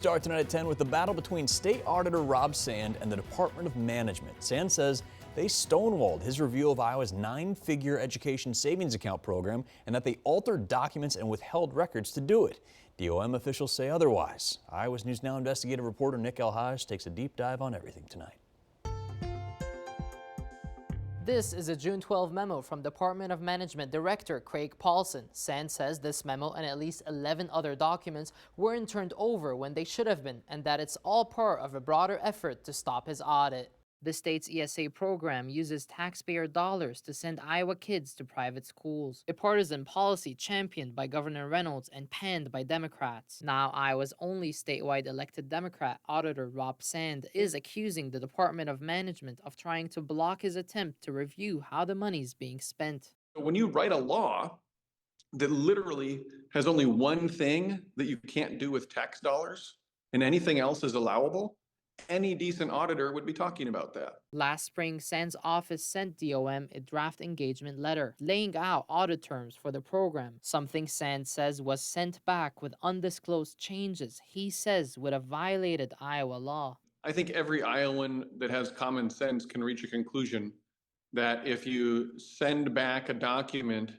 Start tonight at 10 with the battle between State Auditor Rob Sand and the Department of Management. Sand says they stonewalled his review of Iowa's 9-figure education savings account program and that they altered documents and withheld records to do it. DOM officials say otherwise. Iowa's News Now investigative reporter Nick Elhaj takes a deep dive on everything tonight. This is a June 12 memo from Department of Management Director Craig Paulson. Sand says this memo and at least 11 other documents weren't turned over when they should have been, and that it's all part of a broader effort to stop his audit. The state's ESA program uses taxpayer dollars to send Iowa kids to private schools, a partisan policy championed by Governor Reynolds and panned by Democrats. Now, Iowa's only statewide elected Democrat, Auditor Rob Sand, is accusing the Department of Management of trying to block his attempt to review how the money's being spent. When you write a law that literally has only one thing that you can't do with tax dollars and anything else is allowable, any decent auditor would be talking about that. Last spring, Sand's office sent DOM a draft engagement letter laying out audit terms for the program, something Sand says was sent back with undisclosed changes he says would have violated Iowa law. I think every Iowan that has common sense can reach a conclusion that if you send back a document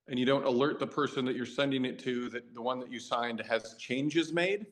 and you don't alert the person that you're sending it to that the one that you signed has changes made,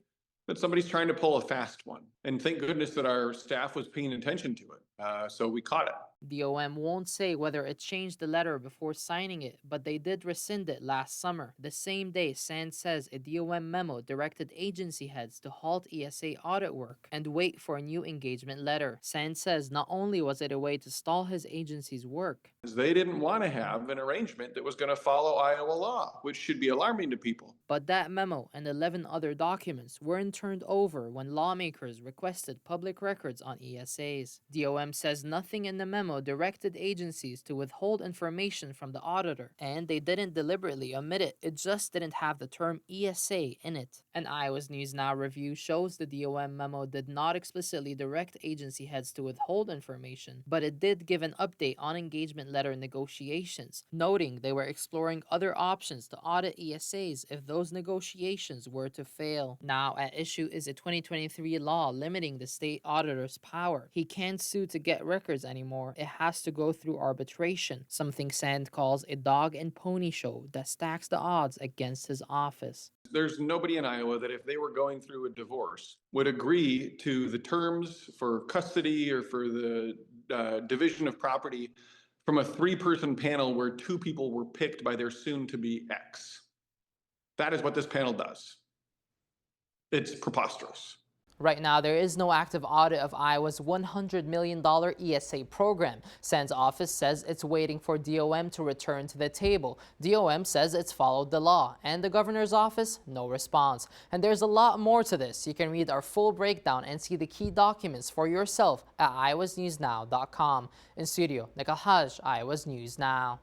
that somebody's trying to pull a fast one. And thank goodness that our staff was paying attention to it. So we caught it. DOM won't say whether it changed the letter before signing it, but they did rescind it last summer. The same day, Sand says a DOM memo directed agency heads to halt ESA audit work and wait for a new engagement letter. Sand says not only was it a way to stall his agency's work, they didn't want to have an arrangement that was going to follow Iowa law, which should be alarming to people. But that memo and 11 other documents weren't turned over when lawmakers requested public records on ESAs. DOM says nothing in the memo directed agencies to withhold information from the auditor, and they didn't deliberately omit it. It just didn't have the term ESA in it. An Iowa's News Now review shows the DOM memo did not explicitly direct agency heads to withhold information, but it did give an update on engagement letter negotiations, noting they were exploring other options to audit ESAs if those negotiations were to fail. Now at issue is a 2023 law limiting the state auditor's power. He can't sue to get records anymore. It has to go through arbitration, something Sand calls a dog and pony show that stacks the odds against his office. There's nobody in Iowa that if they were going through a divorce would agree to the terms for custody or for the division of property from a 3-person panel where 2 people were picked by their soon-to-be ex. That is what this panel does. It's preposterous. Right now, there is no active audit of Iowa's $100 million ESA program. Sand's office says it's waiting for DOM to return to the table. DOM says it's followed the law. And the governor's office, no response. And there's a lot more to this. You can read our full breakdown and see the key documents for yourself at iowasnewsnow.com. In studio, Nick Elhaj, Iowa's News Now.